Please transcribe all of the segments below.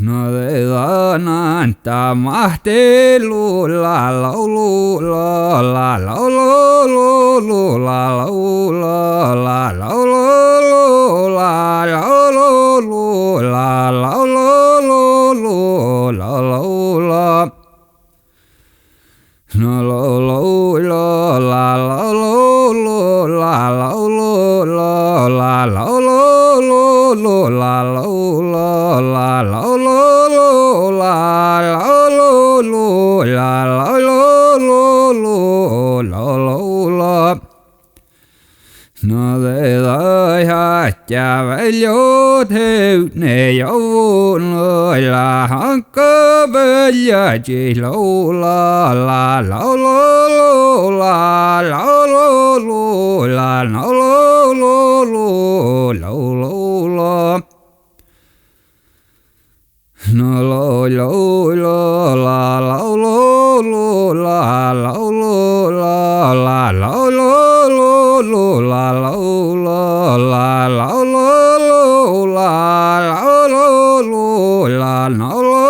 No de dananta mahtelu la laulu la la laulu la laula la laulu la laulu la laulu la laula no laulu la la laulu la laulu la la laulu la laula la laulu la laulu la laulu la laula no de da ha cha velho theo ne yo no la han cơ be ya chi lo la la la la la la la la no lo lo lo la la lo lo la la lo la la la lo lo la la lo la la lo la la lo la la lo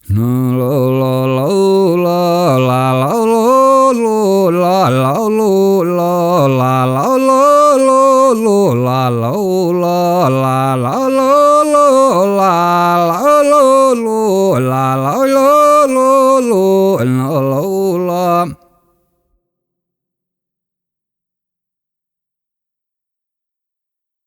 no lo no lo la la la lo la la lo la la lo la la no la la no la la no la la la no la no la